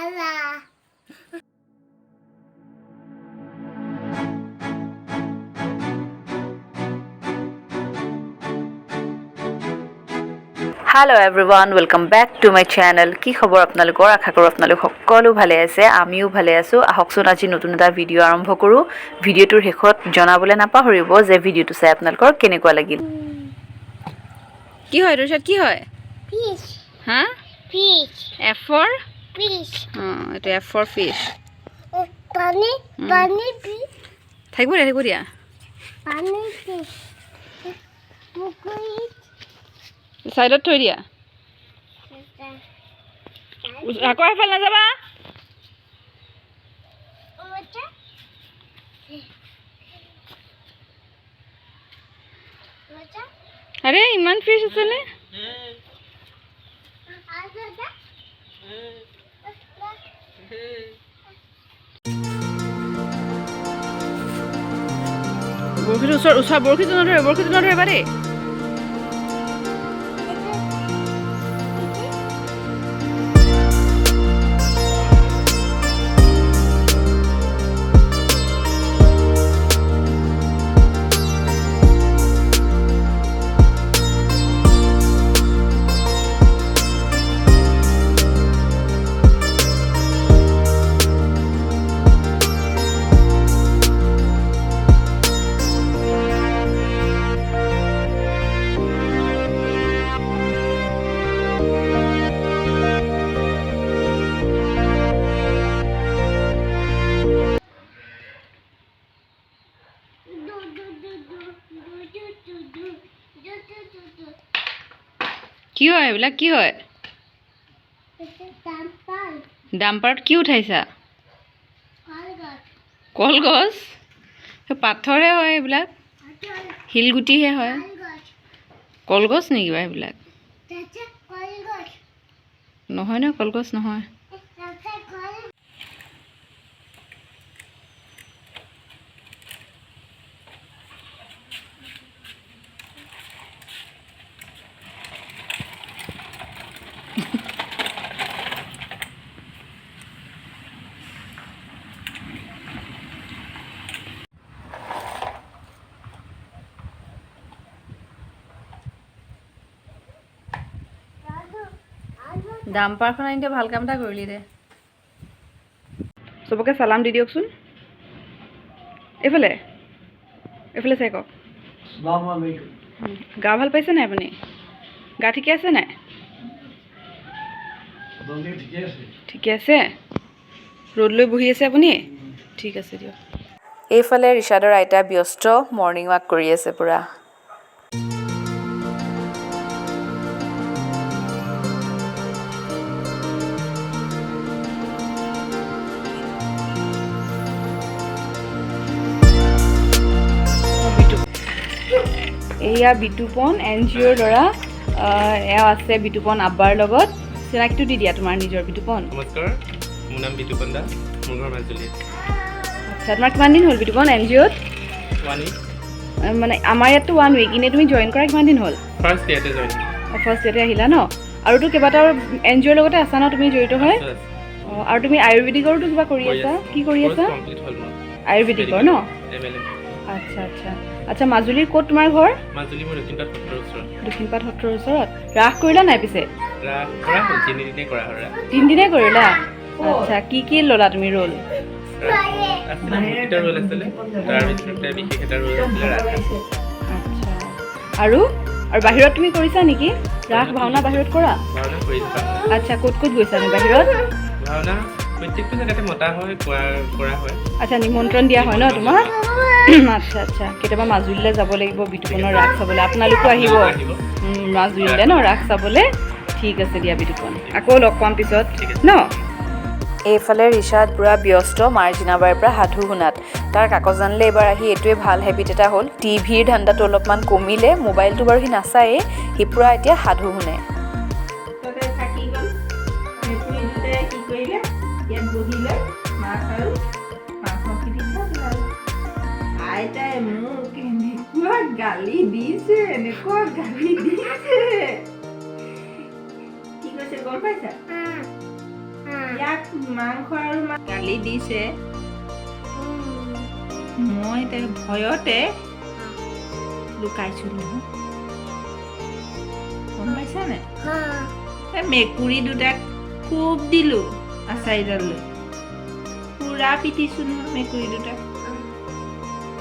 Hello everyone, welcome back to my channel. কি খবৰ আপোনালোকৰ? আশা কৰোঁ আপোনালোক সকলো ভালে আছে, আমিও ভালে আছো। আহকচোন আজি নতুন এটা ভিডিঅ' আৰম্ভ কৰোঁ। ভিডিঅ'টোৰ শেষত জনাবলৈ নাপাহৰিব যে ভিডিঅ'টো চাই আপোনালোকৰ কেনেকুৱা লাগিল। কি হয় ৰুশাদ, কি হয়? Fish. হা? Fish. F for Fish. এটা F for fish. Bunny. Bunny fish. থাকিব দিয়া। Bunny fish. Mukui. সাইডত থৈ দিয়া। আকৌ এফাল নাযাবা। আৰে ইমান ফিছ আছে নে? বৰশীটো ওচৰ বৰশীটো নধৰে বাৰে। কি হয় এইবিলাক? কি হয়? ডাম্পাৰত কি উঠাইছা? কলগছ? পাথৰহে হয় এইবিলাক, শিলগুটিহে হয়। কলগছ নেকি বা এইবিলাক? নহয় ন, কলগছ নহয়। ডাম্পাৰখন আনিতে ভাল কাম এটা কৰিলি দে। চবকে চালাম দি দিয়কচোন। এইফালে চাই কওক। গা ভাল পাইছে নাই আপুনি? গা ঠিকে আছে নাই? ঠিকে আছে। ৰ'দ লৈ বহি আছে আপুনি? ঠিক আছে দিয়ক। এইফালে ৰিচাদৰ আইতা ব্যস্ত, মৰ্ণিং ৱাক কৰি আছে পুৰা। এয়া বিতুপন NGOৰ ল'ৰা, এয়া আছে বিতুপন আব্বাৰ লগত। চিনাকিটো দি দিয়া তোমাৰ নিজৰ। বিতুপন, নমস্কাৰ, মোৰ নাম বিতুপন দা, মোৰ ঘৰ মাজুলীত। আচ্ছা, তোমাৰ কিমান দিন হ'ল বিতুপন NGOত? 1 week। মানে আমাৰ ইয়াততো 1 week, এনেই তুমি জইন কৰা কিমান দিন হ'ল? ফাৰ্ষ্ট ইয়াতে জইন। ফাৰ্ষ্ট ইয়াতে আহিলা ন? আৰুতো কেইবাটাও NGOৰ লগতে আছা ন তুমি জড়িত হয়? অঁ, আৰু তুমি আয়ুৰ্বেদিকৰতো কিবা কৰি আছা? কি কৰি আছা? আয়ুৰ্বেদিকৰ ন? আচ্ছা। মাজুলীৰ ক'ত তোমাৰ ঘৰ? মাজুলী মোৰ দক্ষিণপাট সত্ৰৰ ওচৰত। দক্ষিণপাট সত্ৰৰ ওচৰত। ৰাস কৰিলা নাই পিছে? ৰাস কৰা হ'ল, 3 দিনে কৰা হ'ল। 3 দিনে কৰিলা? আচ্ছা, কি ল'লা তুমি ৰোল? আছিলে বহুতকেইটা ৰোল আছিলে, তাৰ ভিতৰতে বিশেষ এটা ৰোল আছিলে ৰাস। আচ্ছা, আৰু বাহিৰত তুমি কৰিছা নেকি? ৰাস ভাওনা বাহিৰত কৰা? ভাওনা কৰিছা? আচ্ছা, ক'ত গৈছা তুমি বাহিৰত? ভাওনা প্ৰত্যেকটো জেগাতে মতা হয়, কৰা হয়। আচ্ছা, নিমন্ত্ৰণ দিয়া হয় ন তোমাক? আচ্ছা, কেতিয়াবা মাজুলীলৈ যাব লাগিব বিতুপনৰ ৰাস চাবলৈ। আপোনালোকো আহিব মাজুলীলৈ ন ৰাস চাবলৈ? ঠিক আছে দিয়া বিতুপন, আকৌ লগ পাম পিছত ন? এইফালে ৰিচাদ পুৰা ব্যস্ত মাৰ্জিনাবাৰ পৰা সাধু শুনাত। তাৰ কাকজ আনিলে এইবাৰ আহি এইটোৱে ভাল হেবিট এটা হ'ল। টিভিৰ ধান্দাটো অলপমান কমিলে, মোবাইলটো বাৰু সি নাচায়েই, সি পুৰা এতিয়া সাধু শুনে। আইতাই মোক এনেকুৱা গালি দিছে, কি কৈছে গম পাইছা? ইয়াক মাংস আৰু গালি দিছে মই তাৰ ভয়তে লুকাইছো নহয় গম পাইছানে মেকুৰী দুটাক খুব দিলোঁ আচাৰিডাল লৈ পুৰা পিটিছোঁ নহয় মেকুৰী দুটাক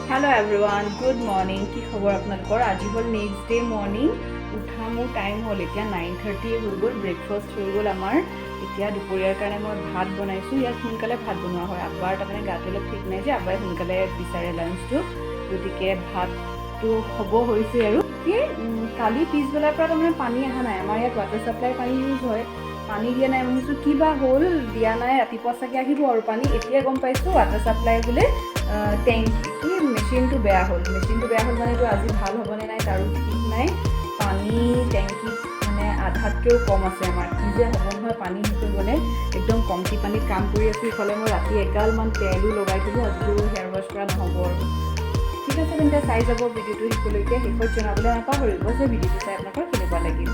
হেল্ল' এভৰিৱান গুড মৰ্ণিং কি খবৰ আপোনালোকৰ আজি হ'ল নেক্সট ডে মৰ্ণিং উঠা মোৰ টাইম হ'ল এতিয়া 9:30 হৈ গ'ল ব্ৰেকফাষ্ট হৈ গ'ল আমাৰ এতিয়া দুপৰীয়াৰ কাৰণে মই ভাত বনাইছোঁ ইয়াত সোনকালে ভাত বনোৱা হয় আব্বাৰ তাৰমানে গাটো অলপ ঠিক নাই যে আব্বাই সোনকালে বিচাৰে লাঞ্চটো গতিকে ভাতটো হ'ব হৈছে আৰু কি কালি পিছবেলাৰ পৰা তাৰমানে পানী অহা নাই আমাৰ ইয়াত ৱাটাৰ ছাপ্লাই পানী ইউজ হয় পানী দিয়া নাই মই ভাবিছোঁ কিবা হ'ল দিয়া নাই ৰাতিপুৱা চাগে আহিব আৰু পানী এতিয়া গম পাইছোঁ ৱাটাৰ ছাপ্লাই বোলে টেংকি কি মেচিনটো বেয়া হ'ল মানে এইটো আজি ভাল হ'বনে নাই তাৰো ঠিক নাই পানী টেংকিত মানে আধাতকৈও কম আছে আমাৰ কি যে হ'ব নহয় পানী সেইটো গ'লে একদম কমটি পানীত কাম কৰি আছোঁ ইফালে মই ৰাতি এগালমান তেলো লগাই দিলোঁ আজিও হেয়াৰ ৱাছ কৰা নহ'ব আৰু ঠিক আছে তেন্তে চাই যাব ভিডিঅ'টো শেষলৈকে শেষত জনাবলৈ নাপাহৰিব যে ভিডিঅ'টো চাই আপোনালোকৰ কেনেকুৱা লাগিল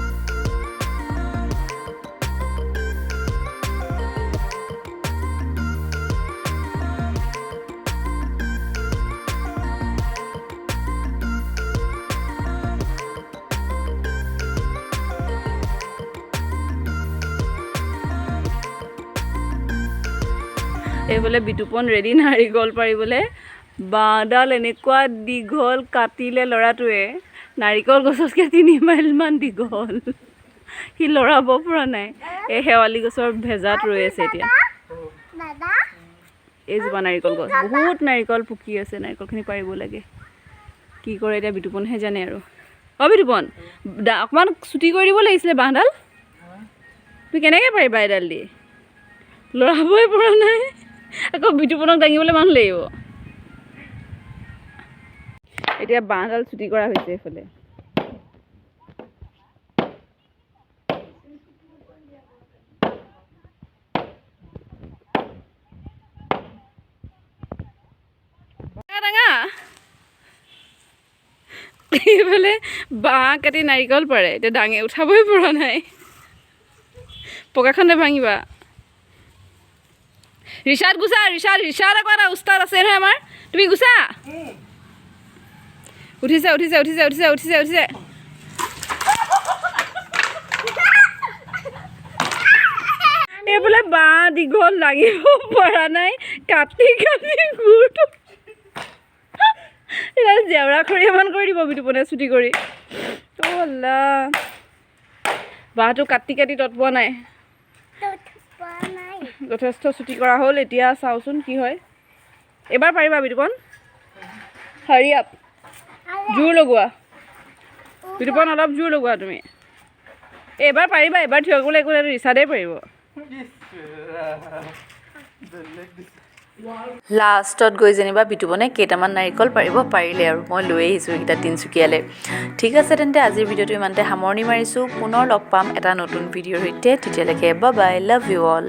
এইফালে বিতুপন ৰেডি নাৰিকল পাৰিবলৈ বাঁহডাল এনেকুৱা দীঘল কাটিলে ল'ৰাটোৱে নাৰিকল গছতকৈ 3 মাইলমান দীঘল সি লৰাব পৰা নাই এই শেৱালি গছৰ ভেজাত ৰৈ আছে এতিয়া এইজোপা নাৰিকল গছ বহুত নাৰিকল পকি আছে নাৰিকলখিনি পাৰিব লাগে কি কৰে এতিয়া বিতুপনহে জানে আৰু বিতুপন অকণমান ছুটি কৰি দিব লাগিছিলে বাঁহডাল তুমি কেনেকৈ পাৰিবা এডাল দি লৰাবই পৰা নাই আকৌ বিতুপনক দাঙিবলৈ মানুহ লাগিব এতিয়া বাঁহডাল ছুটি কৰা হৈছে এইফালে এইফালে বাঁহ কাটি নাৰিকল পাৰে এতিয়া দাঙি উঠাবই পৰা নাই পকাখনে ভাঙিবা ৰিচাৰ্ড গুচা ৰিচাৰ্ড আকৌ এটা উস্তাদ আছে নহয় আমাৰ তুমি গুচা উঠিছে এইফালে বাঁহ দীঘল লাগিব পৰা নাই কাটি গুৰটো জেওৰা খৰিয়ামান কৰি দিব বিতুপনে ছুটি কৰি বাঁহটো কাটি তত পোৱা নাই যথেষ্ট ছুটি কৰা হ'ল এতিয়া চাওঁচোন কি হয় এবাৰ পাৰিবা বিতুপন হাৰি আপ জোৰ লগোৱা বিতুপন অলপ জোৰ লগোৱা তুমি এবাৰ পাৰিবা এবাৰ থিয় কৰিলে একো ৰিচাৰ্ডেই পাৰিব লাষ্টত গৈ যেনিবা বিতুপনে কেইটামান নাৰিকল পাৰিলে আৰু মই লৈ আহিছোঁ এইকেইটা তিনিচুকীয়ালৈ ঠিক আছে তেন্তে আজিৰ ভিডিঅ'টো ইমানতে সামৰণি মাৰিছোঁ পুনৰ লগ পাম এটা নতুন ভিডিঅ'ৰ সৈতে তেতিয়ালৈকে bye bye love you all